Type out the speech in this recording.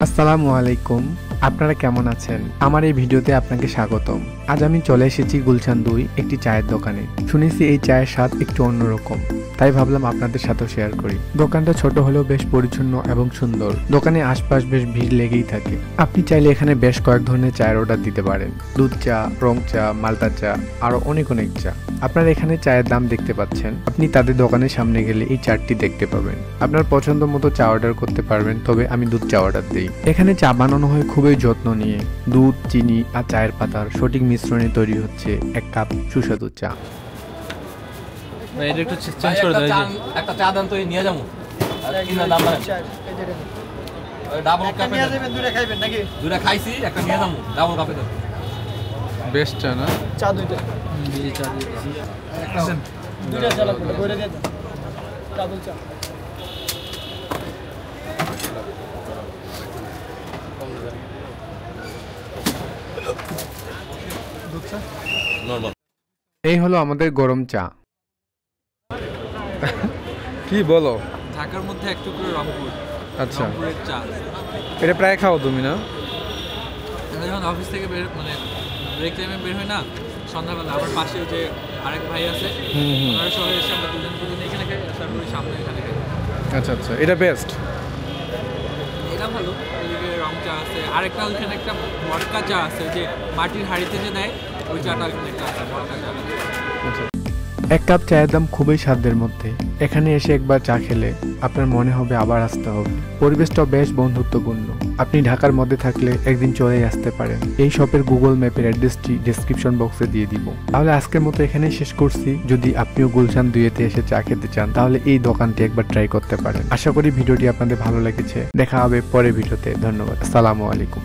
আসসালামু আলাইকুম, আপনারা কেমন আছেন? আমার এই ভিডিওতে আপনাকে স্বাগতম। আজ আমি চলে এসেছি গুলশান 2 একটি চায়ের দোকানে। শুনেছি এই চায়ের স্বাদ একটু অন্যরকম, তাই ভাবলাম আপনাদের সাথেও শেয়ার করি। দোকানটা ছোট হলেও বেশ পরিচ্ছন্ন এবং সুন্দর। দোকানে আশপাশ বেশ ভিড় লেগেই থাকে। আপনি চাইলে এখানে বেশ কয়েক ধরনের চায়ের অর্ডার দিতে পারেন। দুধ চা, রং চা, মালটা চা, আরো অনেক চা। আপনারা এখানে চায়ের দাম দেখতে পাচ্ছেন। আপনি তাদের দোকানের সামনে গেলে এই চারটি দেখতে পাবেন। আপনার পছন্দ মতো চা অর্ডার করতে পারবেন, তবে আমি দুধ চা অর্ডার দিই। এখানে চা বানানো হয় খুবই যত্ন নিয়ে। দুধ, চিনি আর চায়ের পাতার সঠিক মিশ্রণে তৈরি হচ্ছে এক কাপ সুস্বাদু চা। এটা একটু চেঞ্জ করে দাও। একটা চা দাম তো নিয়ে যাবো। কিনা দাম মানে ডাবল কাপে নিয়ে যাবেন। দুইটা খাইবেন নাকি? দুইটা খাইছি, একটা নিয়ে যাবো। ডাবল কাপে দাও। বেস্ট চা না? চা দুইটা। এই চা দিয়েছি। একটা দুইটা চা লাগবে। করে দিয়ে দাও। ডাবল চা। দুধ চা নরমাল। এই হলো আমাদের গরম চা। কি বলো? ঢাকার মধ্যে এক টুকরো রংপুর। আচ্ছা, রংপুরের চা। এটা প্রায় খাও তুমি না? যখন অফিস থেকে বের মানে ব্রেক টাইমে বের হয় না সন্ধ্যাবেলা, আমার পাশে যে আরেক ভাই আছে, ওনারা সবাই এসে আমরা দুজন এখানে খাই, তারপরে সামনে এখানে খাই। আচ্ছা আচ্ছা, এটা বেস্ট। এটা ভালো। এদিকে রং চা আছে, আরেকটা ওইখানে একটা মটকা চা আছে, যে মাটির হাঁড়িতে যে দেয় ওই চাটা ওইখানে একটা আছে, মটকা চা। এক কাপ চায়ের দাম খুবই সাধ্যের মধ্যে। এখানে এসে একবার চা খেলে আপনার মনে হবে আবার আসতে হবে। পরিবেশটাও বেশ বন্ধুত্বপূর্ণ। আপনি ঢাকার মধ্যে থাকলে একদিন চলেই আসতে পারেন। এই শপের গুগল ম্যাপের অ্যাড্রেসটি ডেসক্রিপশন বক্সে দিয়ে দিব। তাহলে আজকের মতো এখানেই শেষ করছি। যদি আপনিও গুলশান 2-তে এসে চা খেতে চান, তাহলে এই দোকানটি একবার ট্রাই করতে পারেন। আশা করি ভিডিওটি আপনাদের ভালো লেগেছে। দেখা হবে পরের ভিডিওতে। ধন্যবাদ। আসসালামু আলাইকুম।